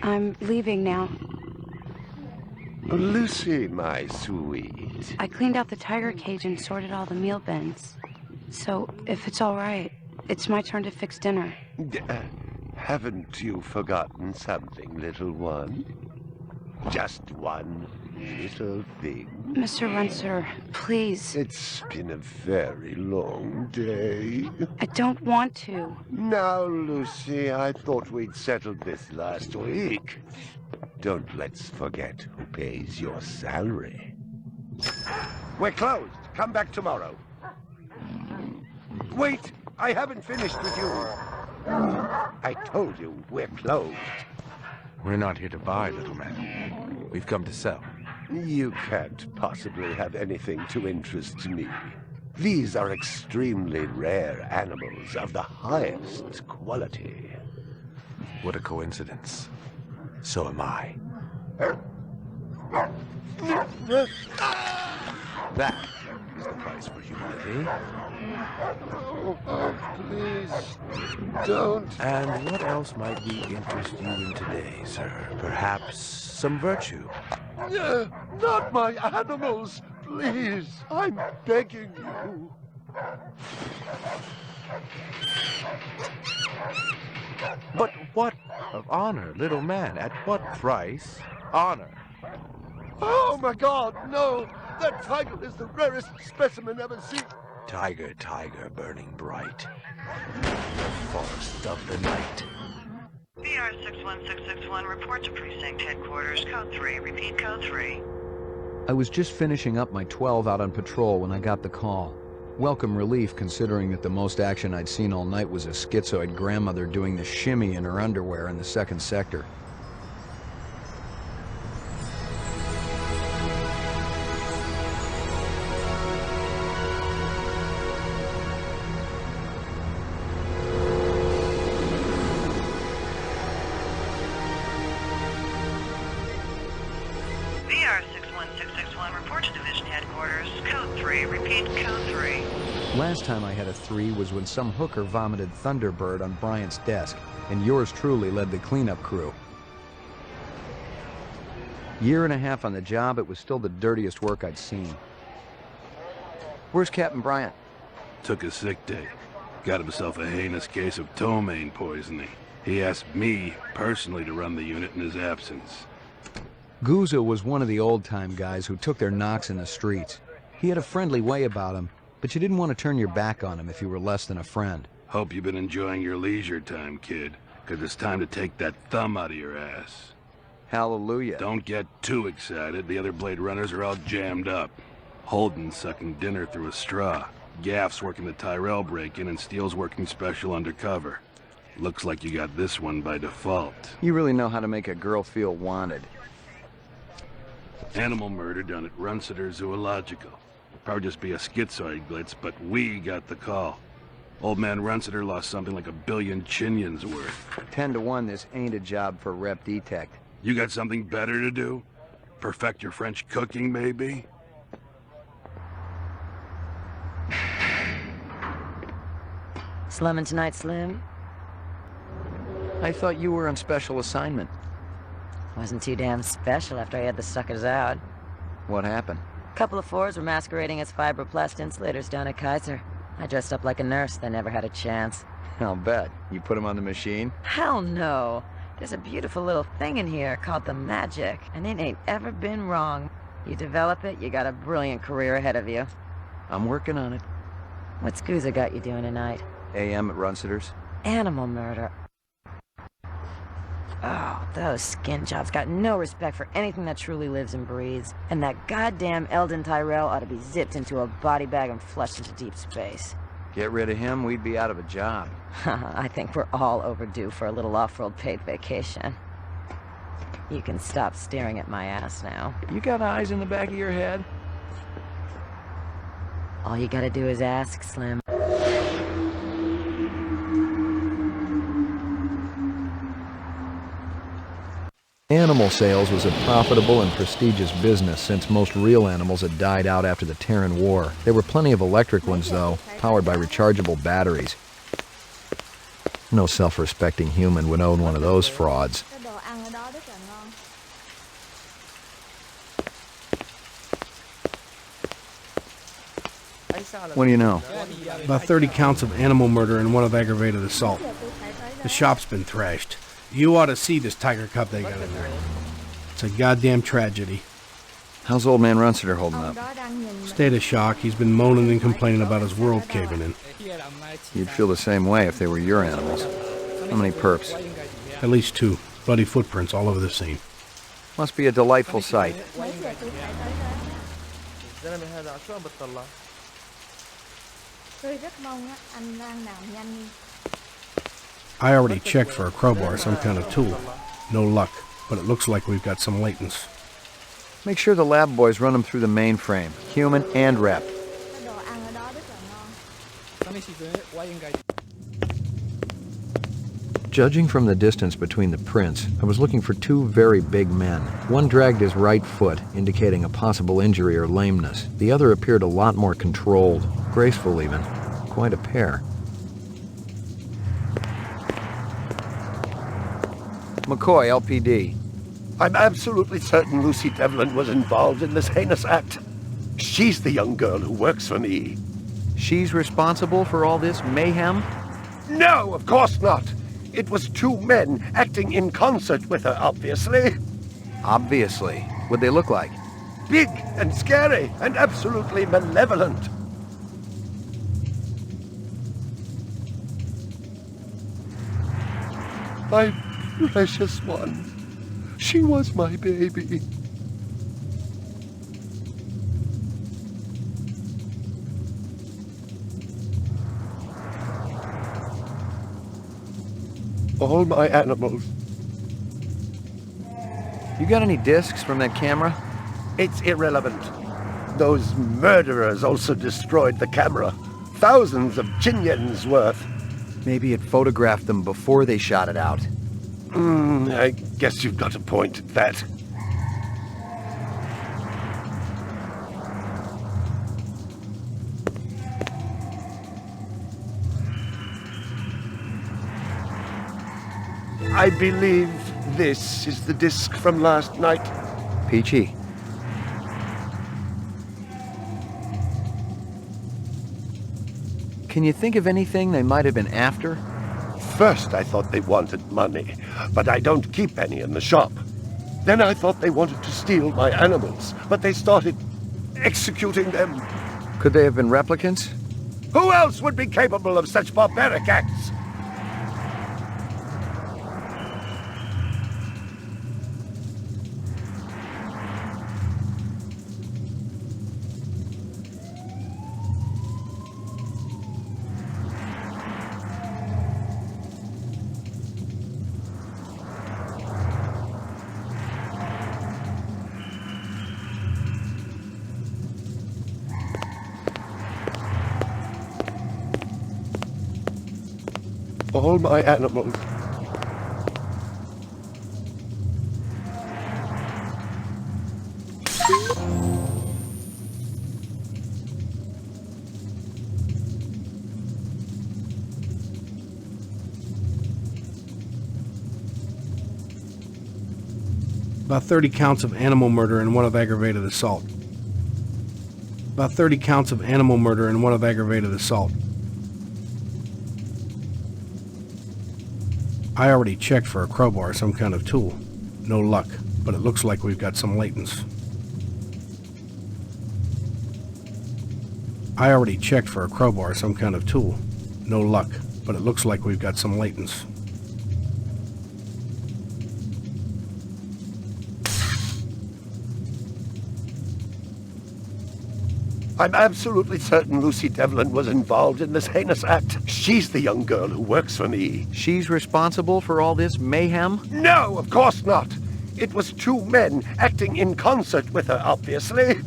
I'm leaving now. Lucy, my sweet. I cleaned out the tiger cage and sorted all the meal bins. So, if it's all right, it's my turn to fix dinner. Haven't you forgotten something, little one? Just one little thing. Mr. Runser, please. It's been a very long day. I don't want to. Now, Lucy, I thought we'd settled this last week. Don't let's forget who pays your salary. We're closed. Come back tomorrow. Wait! I haven't finished with you. I told you we're closed. We're not here to buy, little man. We've come to sell. You can't possibly have anything to interest me. These are extremely rare animals of the highest quality. What a coincidence. So am I. That is the price for humility. Oh, please, don't. And what else might we interest you in today, sir? Perhaps some virtue? Not my animals, please. I'm begging you. But what of honor, little man? At what price? Honor. Oh, my God, no. That tiger is the rarest specimen ever seen. Tiger, tiger, burning bright. The forest of the night. VR 61661, report to precinct headquarters, code 3, repeat code 3. I was just finishing up my 12 out on patrol when I got the call. Welcome relief, considering that the most action I'd seen all night was a schizoid grandmother doing the shimmy in her underwear in the second sector. VR 61661, report to division headquarters, code 3, repeat code 3. Last time I had a 3 was when some hooker vomited Thunderbird on Bryant's desk, and yours truly led the cleanup crew. Year and a half on the job, it was still the dirtiest work I'd seen. Where's Captain Bryant? Took a sick day. Got himself a heinous case of ptomaine poisoning. He asked me personally to run the unit in his absence. Gouza was one of the old-time guys who took their knocks in the streets. He had a friendly way about him, but you didn't want to turn your back on him if you were less than a friend. Hope you've been enjoying your leisure time, kid, because it's time to take that thumb out of your ass. Hallelujah. Don't get too excited. The other Blade Runners are all jammed up. Holden's sucking dinner through a straw. Gaff's working the Tyrell break-in, and Steele's working special undercover. Looks like you got this one by default. You really know how to make a girl feel wanted. Animal murder done at Runsiter Zoological. Probably just be a schizoid glitz, but we got the call. Old man Runsiter lost something like 1 billion chinions worth. 10 to 1, this ain't a job for Rep Detect. You got something better to do? Perfect your French cooking, maybe? Slumming tonight, Slim? I thought you were on special assignment. Wasn't too damn special after I had the suckers out. What happened? Couple of fours were masquerading as fibroplast insulators down at Kaiser. I dressed up like a nurse. They never had a chance. I'll bet. You put them on the machine? Hell no. There's a beautiful little thing in here called the magic, and it ain't ever been wrong. You develop it, you got a brilliant career ahead of you. I'm working on it. What's Gouza got you doing tonight? AM at Runsiter's. Animal murder. Oh, those skin jobs got no respect for anything that truly lives and breathes. And that goddamn Eldon Tyrell ought to be zipped into a body bag and flushed into deep space. Get rid of him, we'd be out of a job. I think we're all overdue for a little off-world paid vacation. You can stop staring at my ass now. You got eyes in the back of your head? All you gotta do is ask, Slim. Animal sales was a profitable and prestigious business since most real animals had died out after the Terran War. There were plenty of electric ones, though, powered by rechargeable batteries. No self-respecting human would own one of those frauds. What do you know? About 30 counts of animal murder and 1 of aggravated assault. The shop's been thrashed. You ought to see this tiger cub they got in there. It's a goddamn tragedy. How's old man Runsiter holding up? State of shock. He's been moaning and complaining about his world caving in. You'd feel the same way if they were your animals. How many perps? At least 2. Bloody footprints all over the scene. Must be a delightful sight. I already checked for a crowbar, some kind of tool. No luck, but it looks like we've got some latents. Make sure the lab boys run them through the mainframe, human and rep. Judging from the distance between the prints, I was looking for 2 very big men. One dragged his right foot, indicating a possible injury or lameness. The other appeared a lot more controlled, graceful even. Quite a pair. McCoy, LPD. I'm absolutely certain Lucy Devlin was involved in this heinous act. She's the young girl who works for me. She's responsible for all this mayhem? No, of course not. It was 2 men acting in concert with her, obviously. Obviously. What'd they look like? Big and scary and absolutely malevolent. My precious one. She was my baby. All my animals. You got any discs from that camera? It's irrelevant. Those murderers also destroyed the camera. Thousands of Jinyens worth. Maybe it photographed them before they shot it out. I guess you've got a point at that. I believe this is the disc from last night. Peachy. Can you think of anything they might have been after? First I thought they wanted money, but I don't keep any in the shop. Then I thought they wanted to steal my animals, but they started executing them. Could they have been replicants? Who else would be capable of such barbaric acts? All my animals. About 30 counts of animal murder and 1 of aggravated assault. About 30 counts of animal murder and 1 of aggravated assault. I already checked for a crowbar, some kind of tool. No luck, but it looks like we've got some latents. I already checked for a crowbar, some kind of tool. No luck, but it looks like we've got some latents. I'm absolutely certain Lucy Devlin was involved in this heinous act. She's the young girl who works for me. She's responsible for all this mayhem? No, of course not. It was 2 men acting in concert with her, obviously.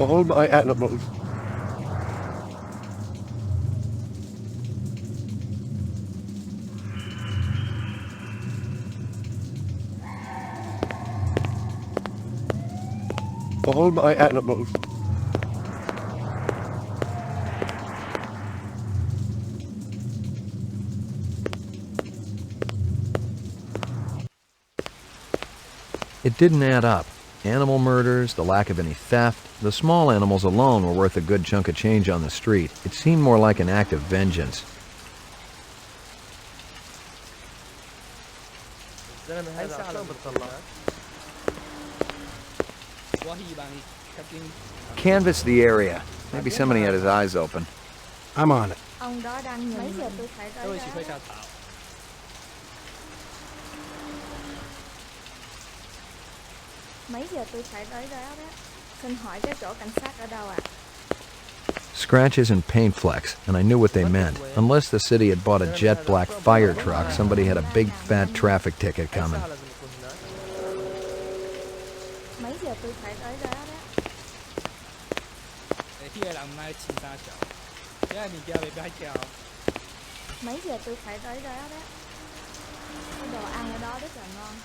All my animals. All my animals. It didn't add up. Animal murders, the lack of any theft, the small animals alone were worth a good chunk of change on the street. It seemed more like an act of vengeance. Canvass the area. Maybe somebody had his eyes open. I'm on it. Ông đó đang mấy giờ tôi phải tới đó? Mấy giờ tôi phải tới đó đó? Xin hỏi cái chỗ cảnh sát ở đâu ạ? Scratches and paint flecks, and I knew what they meant. Unless the city had bought a jet black fire truck, somebody had a big fat traffic ticket coming. Mấy giờ tôi phải tới đó đó? Mấy giờ tôi phải tới đó đó? Cái đồ ăn ở đó rất là ngon.